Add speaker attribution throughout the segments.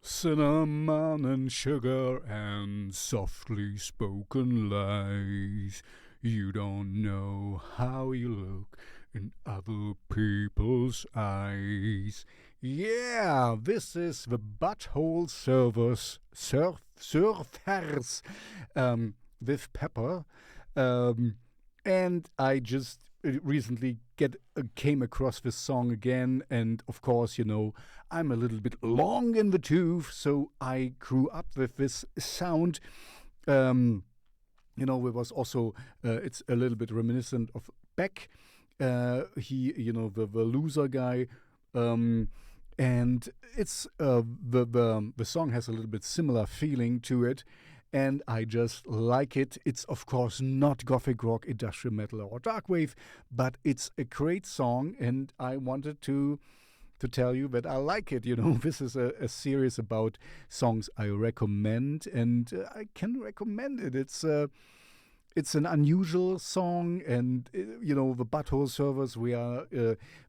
Speaker 1: Cinnamon and sugar and softly spoken lies. You don't know how you look in other people's eyes. Yeah, this is the Butthole surfers with Pepper. And I just recently came across this song again, and of course, I'm a little bit long in the tooth, so I grew up with this sound. It was also it's a little bit reminiscent of Beck. He, the loser guy. And it's the song has a little bit similar feeling to it, and I just like it. It's of course not gothic rock, industrial metal, or darkwave, but it's a great song, and I wanted to tell you that I like it. This is a series about songs I recommend, and I can recommend it. It's an unusual song, and the Butthole servers.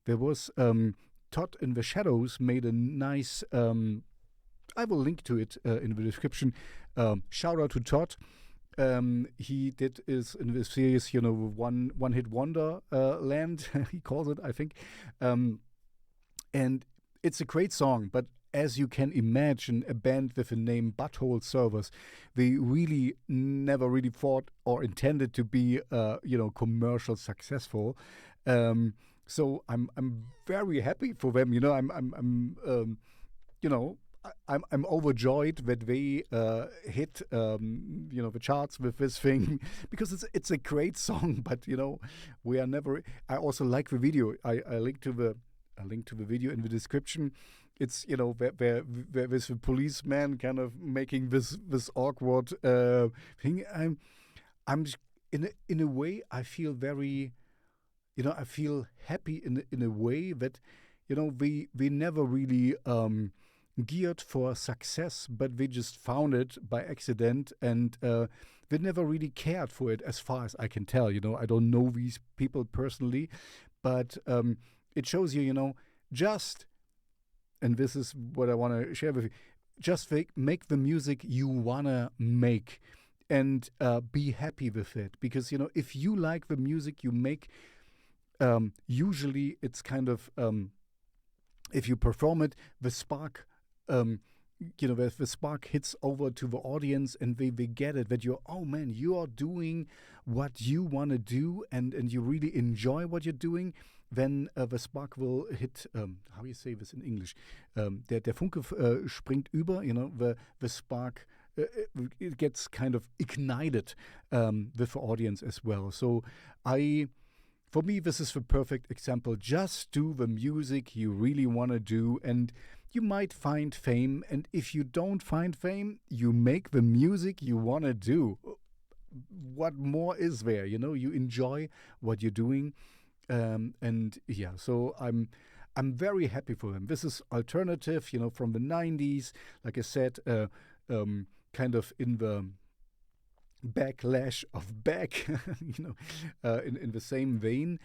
Speaker 1: There was. Todd in the Shadows made a nice, I will link to it in the description. Shout out to Todd. He did is in this series, one hit wonder land, he calls it, I think. And it's a great song, but as you can imagine, a band with the name Butthole Servers, they really never really thought or intended to be, commercial successful. So I'm very happy for them. I'm overjoyed that they hit the charts with this thing, because it's a great song. But we are never. I also like the video. I link to the video in the description. It's where with the policeman kind of making this awkward thing. I'm in a way I feel very. I feel happy in a way that, we never really geared for success, but we just found it by accident, and we never really cared for it, as far as I can tell. I don't know these people personally, but it shows you, just, and this is what I want to share with you, just make the music you want to make, and be happy with it. Because, if you like the music you make, usually it's kind of if you perform it, the spark the spark hits over to the audience, and they get it, that you are doing what you want to do, and you really enjoy what you're doing. Then the spark will hit, how do you say this in English, der Funke springt über, the spark it gets kind of ignited with the audience as well. So for me, this is the perfect example. Just do the music you really want to do, and you might find fame. And if you don't find fame, you make the music you want to do. What more is there? You enjoy what you're doing. And yeah, so I'm very happy for them. This is alternative, from the 90s. Like I said, kind of in the backlash of Beck, in the same vein.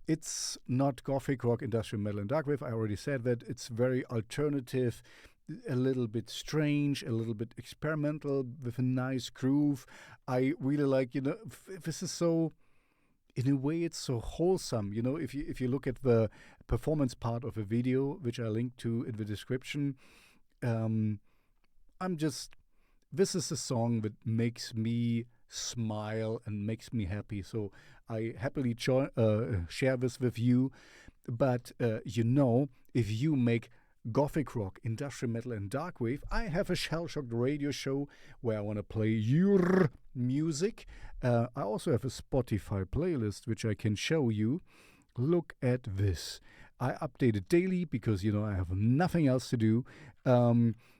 Speaker 1: It's not gothic rock, industrial metal, and darkwave. I already said that. It's very alternative, a little bit strange, a little bit experimental, with a nice groove. I really like, this is so, in a way, it's so wholesome. If you look at the performance part of a video, which I linked to in the description, this is a song that makes me smile and makes me happy. So I happily share this with you. But, if you make gothic rock, industrial metal, and darkwave, I have a Shellshocked Radio show where I want to play your music. I also have a Spotify playlist, which I can show you. Look at this. I update it daily because, I have nothing else to do.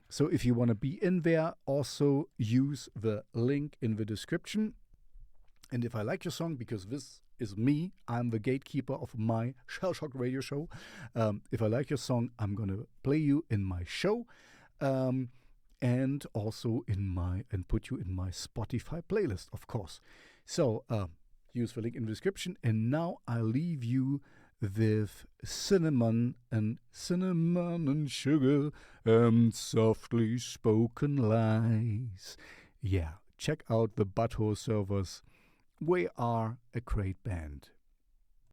Speaker 1: So if you want to be in there, also use the link in the description. And if I like your song, because this is me, I'm the gatekeeper of my Shellshocked Radio show. If I like your song, I'm going to play you in my show. And also and put you in my Spotify playlist, of course. So use the link in the description. And now I leave you with cinnamon and sugar and softly spoken lies. Yeah, check out the Butthole servers. We are a great band.